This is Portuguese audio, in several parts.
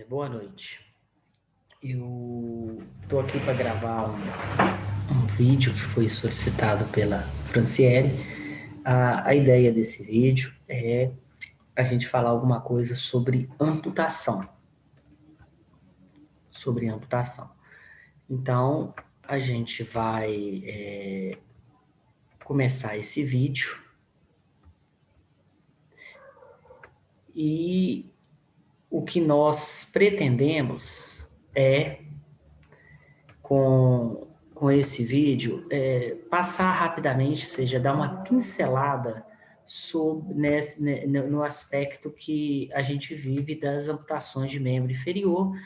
Boa noite. Eu estou aqui para gravar um vídeo que foi solicitado pela Franciele. A ideia desse vídeo é a gente falar alguma coisa sobre amputação. Sobre amputação. Então, a gente vai começar esse vídeo e o que nós pretendemos é com esse vídeo, passar rapidamente, ou seja, dar uma pincelada sobre, no aspecto que a gente vive das amputações de membro inferior,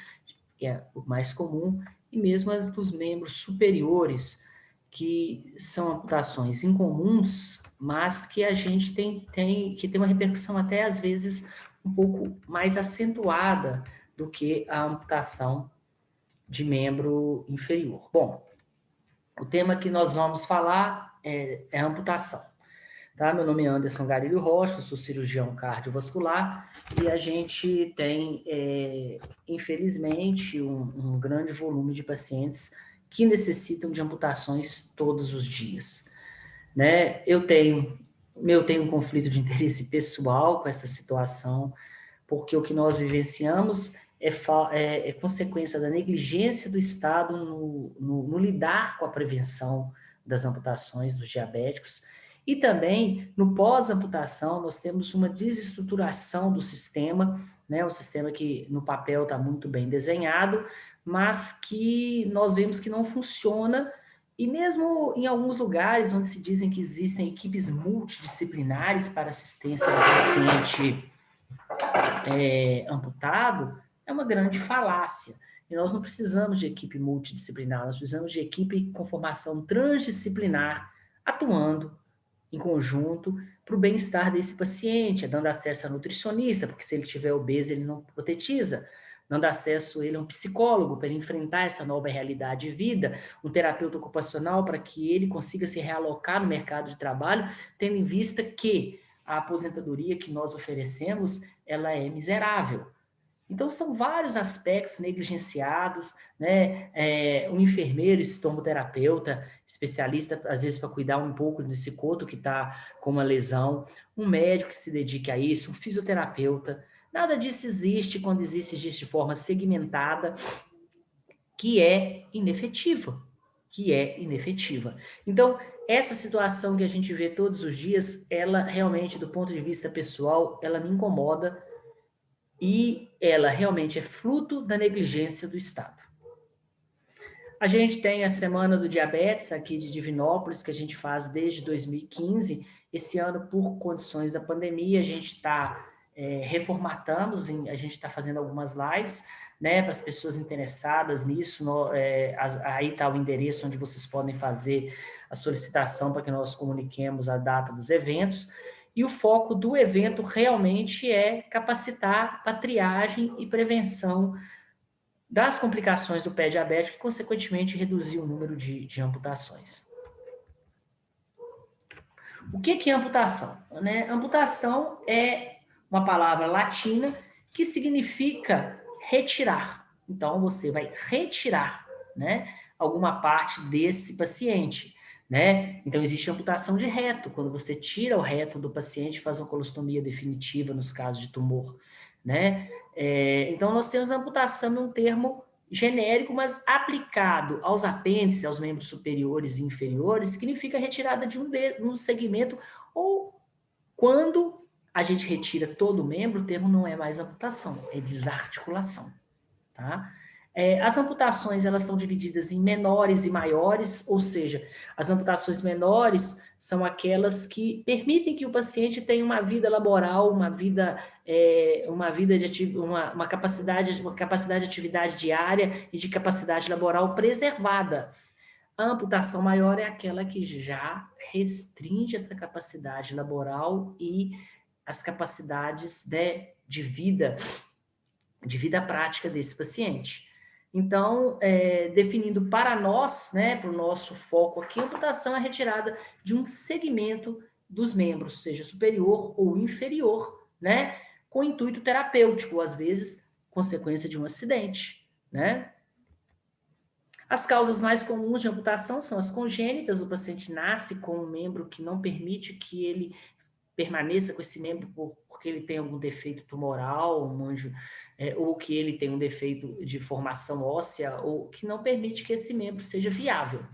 que é o mais comum, e mesmo as dos membros superiores, que são amputações incomuns, mas que a gente que tem uma repercussão até às vezes um pouco mais acentuada do que a amputação de membro inferior. Bom, o tema que nós vamos falar é amputação. Tá? Meu nome é Anderson Garilho Rocha, eu sou cirurgião cardiovascular e a gente tem, infelizmente, um grande volume de pacientes que necessitam de amputações todos os dias. Né? Eu tenho um conflito de interesse pessoal com essa situação, porque o que nós vivenciamos é consequência da negligência do Estado no lidar com a prevenção das amputações dos diabéticos. E também, no pós-amputação, nós temos uma desestruturação do sistema, né? Um sistema que no papel está muito bem desenhado, mas que nós vemos que não funciona, e mesmo em alguns lugares onde se dizem que existem equipes multidisciplinares para assistência ao paciente amputado, é uma grande falácia. E nós não precisamos de equipe multidisciplinar, nós precisamos de equipe com formação transdisciplinar, atuando em conjunto para o bem-estar desse paciente, dando acesso a nutricionista, porque se ele tiver obeso, ele não protetiza, dando acesso a ele a um psicólogo para ele enfrentar essa nova realidade de vida, um terapeuta ocupacional para que ele consiga se realocar no mercado de trabalho, tendo em vista que a aposentadoria que nós oferecemos, ela é miserável. Então, são vários aspectos negligenciados, né? Um enfermeiro, estomoterapeuta, especialista, às vezes, para cuidar um pouco desse coto que está com uma lesão, um médico que se dedique a isso, um fisioterapeuta. Nada disso existe quando existe de forma segmentada, que é inefetiva. Então, essa situação que a gente vê todos os dias, ela realmente, do ponto de vista pessoal, ela me incomoda, e ela realmente é fruto da negligência do Estado. A gente tem a Semana do Diabetes aqui de Divinópolis, que a gente faz desde 2015. Esse ano, por condições da pandemia, a gente está reformatando, a gente está fazendo algumas lives, né, para as pessoas interessadas nisso. Aí está o endereço onde vocês podem fazer a solicitação para que nós comuniquemos a data dos eventos. E o foco do evento realmente é capacitar para triagem e prevenção das complicações do pé diabético e, consequentemente, reduzir o número de amputações. O que é amputação? Né? Amputação é uma palavra latina que significa retirar. Então, você vai retirar, né, alguma parte desse paciente. Né? Então, existe amputação de reto, quando você tira o reto do paciente e faz uma colostomia definitiva nos casos de tumor. Né? Então, nós temos a amputação num termo genérico, mas aplicado aos apêndices, aos membros superiores e inferiores, significa retirada de um segmento, ou quando a gente retira todo o membro, o termo não é mais amputação, é desarticulação. Tá? As amputações, elas são divididas em menores e maiores, ou seja, as amputações menores são aquelas que permitem que o paciente tenha uma vida laboral, uma capacidade de atividade diária e de capacidade laboral preservada. A amputação maior é aquela que já restringe essa capacidade laboral e as capacidades de vida prática desse paciente. Então, definindo para nós, né, para o nosso foco aqui, a amputação é a retirada de um segmento dos membros, seja superior ou inferior, né, com intuito terapêutico, às vezes consequência de um acidente, né? As causas mais comuns de amputação são as congênitas. O paciente nasce com um membro que não permite que ele permaneça com esse membro porque ele tem algum defeito tumoral, ou que ele tem um defeito de formação óssea, ou que não permite que esse membro seja viável.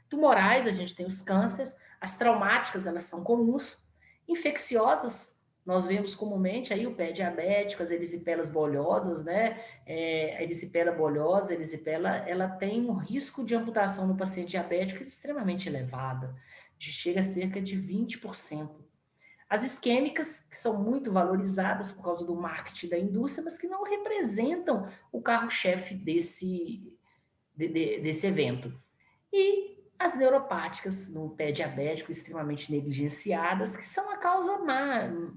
Tumorais, a gente tem os cânceres. As traumáticas, elas são comuns. Infecciosas, nós vemos comumente aí o pé diabético, as erisipelas bolhosas, né? A erisipela bolhosa, ela tem um risco de amputação no paciente diabético extremamente elevada, chega a cerca de 20%. As isquêmicas, que são muito valorizadas por causa do marketing da indústria, mas que não representam o carro-chefe desse evento. E as neuropáticas, no pé diabético, extremamente negligenciadas, que são a causa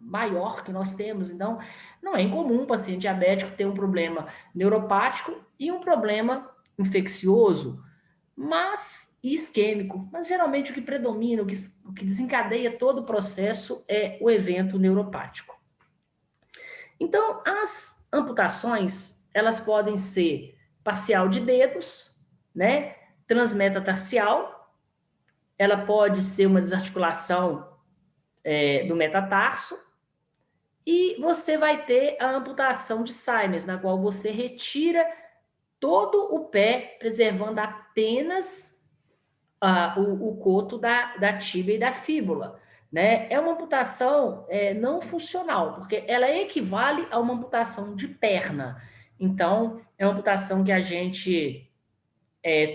maior que nós temos. Então, não é incomum um paciente diabético ter um problema neuropático e um problema infeccioso, e isquêmico. Mas, geralmente, o que predomina, o que desencadeia todo o processo é o evento neuropático. Então, as amputações, elas podem ser parcial de dedos, né? Transmetatarsial, ela pode ser uma desarticulação do metatarso, e você vai ter a amputação de Simons, na qual você retira todo o pé, preservando apenas o coto da tíbia e da fíbula. Né? É uma amputação não funcional, porque ela equivale a uma amputação de perna. Então, é uma amputação que a gente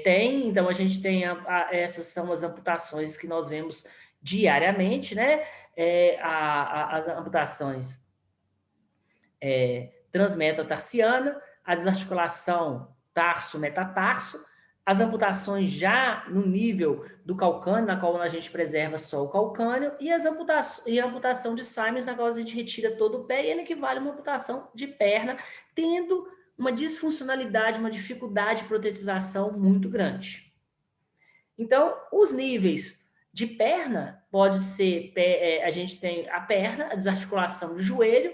tem. Então, a gente tem essas são as amputações que nós vemos diariamente, né? As amputações transmetatarsiana, a desarticulação tarso-metatarso, as amputações já no nível do calcâneo, na qual a gente preserva só o calcâneo, e a amputação de Simons, na qual a gente retira todo o pé, e ele equivale a uma amputação de perna, tendo uma disfuncionalidade, uma dificuldade de protetização muito grande. Então, os níveis de perna, pode ser, a gente tem a perna, a desarticulação do joelho,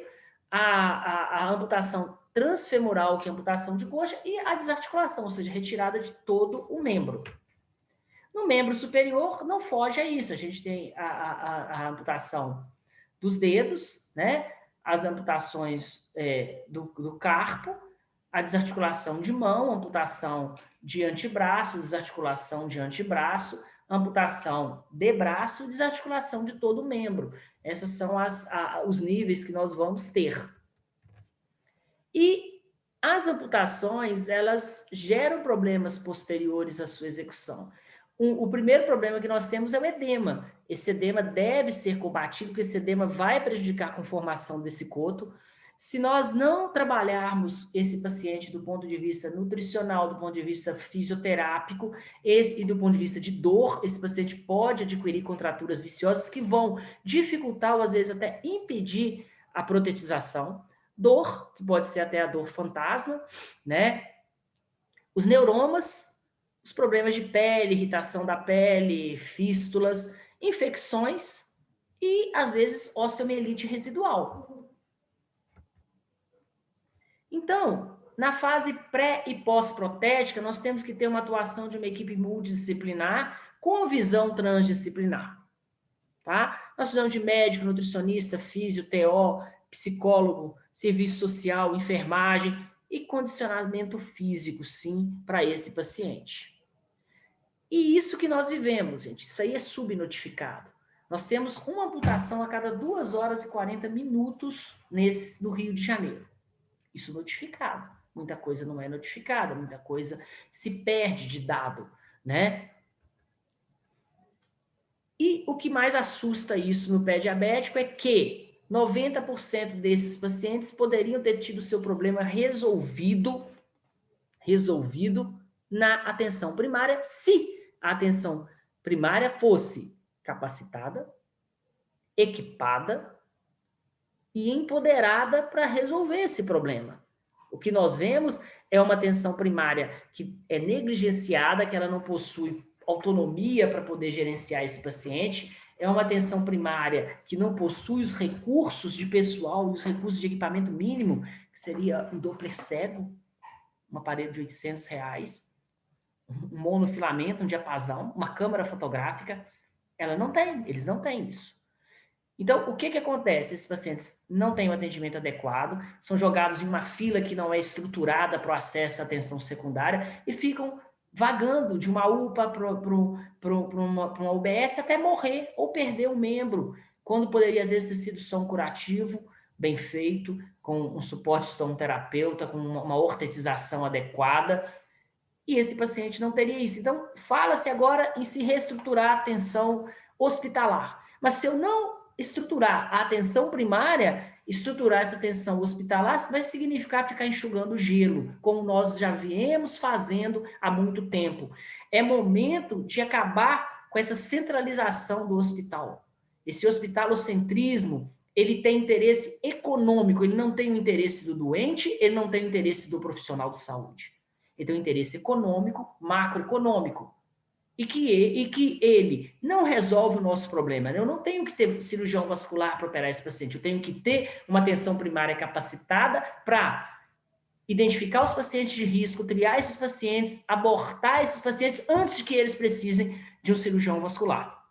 a amputação transfemoral, que é a amputação de coxa, e a desarticulação, ou seja, retirada de todo o membro. No membro superior, não foge a isso. A gente tem a amputação dos dedos, né? As amputações do carpo, a desarticulação de mão, amputação de antebraço, desarticulação de antebraço, amputação de braço e desarticulação de todo o membro. Esses são os níveis que nós vamos ter. E as amputações, elas geram problemas posteriores à sua execução. O primeiro problema que nós temos é o edema. Esse edema deve ser combatido, porque esse edema vai prejudicar a conformação desse coto. Se nós não trabalharmos esse paciente do ponto de vista nutricional, do ponto de vista fisioterápico e do ponto de vista de dor, esse paciente pode adquirir contraturas viciosas que vão dificultar ou às vezes até impedir a protetização. Dor, que pode ser até a dor fantasma, né? Os neuromas, os problemas de pele, irritação da pele, fístulas, infecções e, às vezes, osteomielite residual. Então, na fase pré e pós-protética, nós temos que ter uma atuação de uma equipe multidisciplinar com visão transdisciplinar. Tá? Nós precisamos de médico, nutricionista, físio, TO, psicólogo, serviço social, enfermagem e condicionamento físico, sim, para esse paciente. E isso que nós vivemos, gente, isso aí é subnotificado. Nós temos uma amputação a cada 2 horas e 40 minutos no Rio de Janeiro. Isso notificado. Muita coisa não é notificada, muita coisa se perde de dado, né? E o que mais assusta isso no pé diabético é que 90% desses pacientes poderiam ter tido seu problema resolvido na atenção primária, se a atenção primária fosse capacitada, equipada e empoderada para resolver esse problema. O que nós vemos é uma atenção primária que é negligenciada, que ela não possui autonomia para poder gerenciar esse paciente, é uma atenção primária que não possui os recursos de pessoal e os recursos de equipamento mínimo, que seria um Doppler cego, um aparelho de R$ 800, um monofilamento, um diapasão, uma câmera fotográfica, ela não tem, eles não têm isso. Então, o que que acontece? Esses pacientes não têm o atendimento adequado, são jogados em uma fila que não é estruturada para o acesso à atenção secundária e ficam vagando de uma UPA para uma UBS até morrer ou perder um membro, quando poderia, às vezes, ter sido só um curativo bem feito, com um suporte estomoterapeuta, com uma ortetização adequada, e esse paciente não teria isso. Então, fala-se agora em se reestruturar a atenção hospitalar. Mas se eu não estruturar a atenção primária, estruturar essa atenção hospitalar vai significar ficar enxugando gelo, como nós já viemos fazendo há muito tempo. É momento de acabar com essa centralização do hospital. Esse hospitalocentrismo, ele tem interesse econômico, ele não tem o interesse do doente, ele não tem o interesse do profissional de saúde. Ele tem um interesse econômico, macroeconômico, e que ele não resolve o nosso problema. Eu não tenho que ter cirurgião vascular para operar esse paciente, eu tenho que ter uma atenção primária capacitada para identificar os pacientes de risco, triar esses pacientes, abortar esses pacientes antes de que eles precisem de um cirurgião vascular.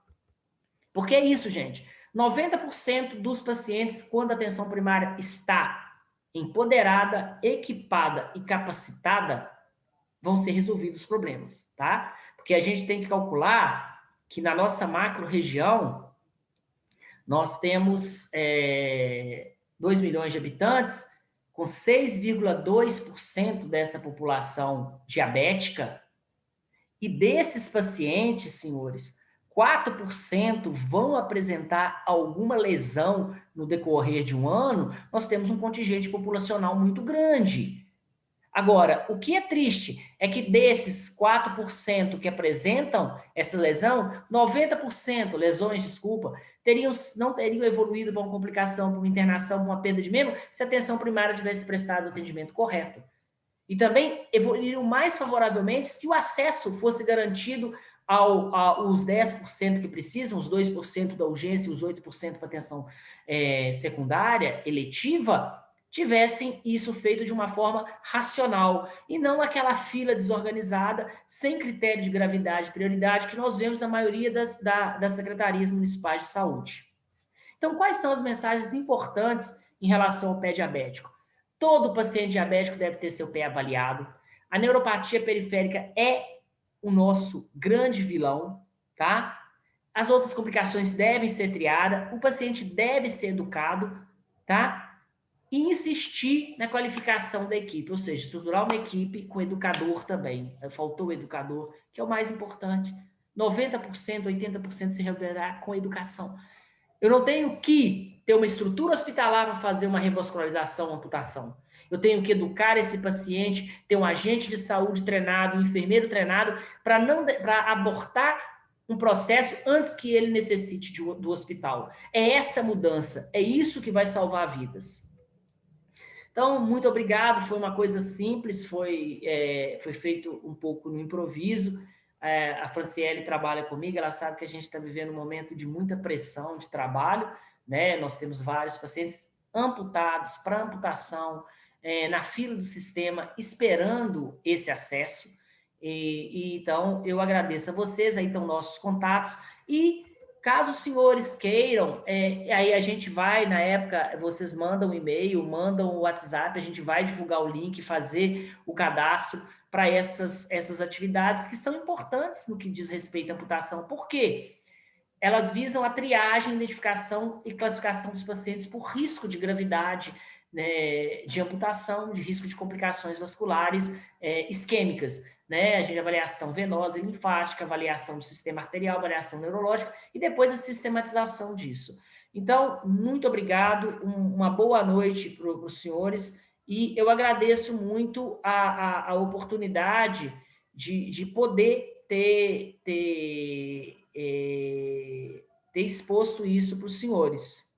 Porque é isso, gente. 90% dos pacientes, quando a atenção primária está empoderada, equipada e capacitada, vão ser resolvidos os problemas, tá? Porque a gente tem que calcular que na nossa macro-região nós temos 2 milhões de habitantes, com 6,2% dessa população diabética, e desses pacientes, senhores, 4% vão apresentar alguma lesão no decorrer de um ano. Nós temos um contingente populacional muito grande. Agora, o que é triste é que desses 4% que apresentam essa lesão, 90% lesões, desculpa, não teriam evoluído para uma complicação, para uma internação, para uma perda de membro, se a atenção primária tivesse prestado o atendimento correto. E também evoluiriam mais favoravelmente se o acesso fosse garantido aos 10% que precisam, os 2% da urgência e os 8% para atenção secundária, eletiva, tivessem isso feito de uma forma racional e não aquela fila desorganizada, sem critério de gravidade e prioridade que nós vemos na maioria das secretarias municipais de saúde. Então, quais são as mensagens importantes em relação ao pé diabético? Todo paciente diabético deve ter seu pé avaliado. A neuropatia periférica é o nosso grande vilão, tá? As outras complicações devem ser triadas, o paciente deve ser educado, tá? E insistir na qualificação da equipe, ou seja, estruturar uma equipe com educador também. Faltou o educador, que é o mais importante. 90%, 80% se resolverá com educação. Eu não tenho que ter uma estrutura hospitalar para fazer uma revascularização, uma amputação. Eu tenho que educar esse paciente, ter um agente de saúde treinado, um enfermeiro treinado, para abortar um processo antes que ele necessite do hospital. É essa mudança, é isso que vai salvar vidas. Então, muito obrigado, foi uma coisa simples, foi feito um pouco no improviso. A Franciele trabalha comigo, ela sabe que a gente está vivendo um momento de muita pressão de trabalho, né? Nós temos vários pacientes amputados, para amputação, na fila do sistema, esperando esse acesso. Então, eu agradeço a vocês, aí estão nossos contatos, e caso os senhores queiram, aí a gente vai, na época, vocês mandam um e-mail, mandam o WhatsApp, a gente vai divulgar o link, fazer o cadastro para essas atividades que são importantes no que diz respeito à amputação. Por quê? Elas visam a triagem, identificação e classificação dos pacientes por risco de gravidade, né, de amputação, de risco de complicações vasculares isquêmicas, né? A gente avaliação venosa e linfática, avaliação do sistema arterial, avaliação neurológica e depois a sistematização disso. Então, muito obrigado, uma boa noite para os senhores e eu agradeço muito a oportunidade de poder ter exposto isso para os senhores.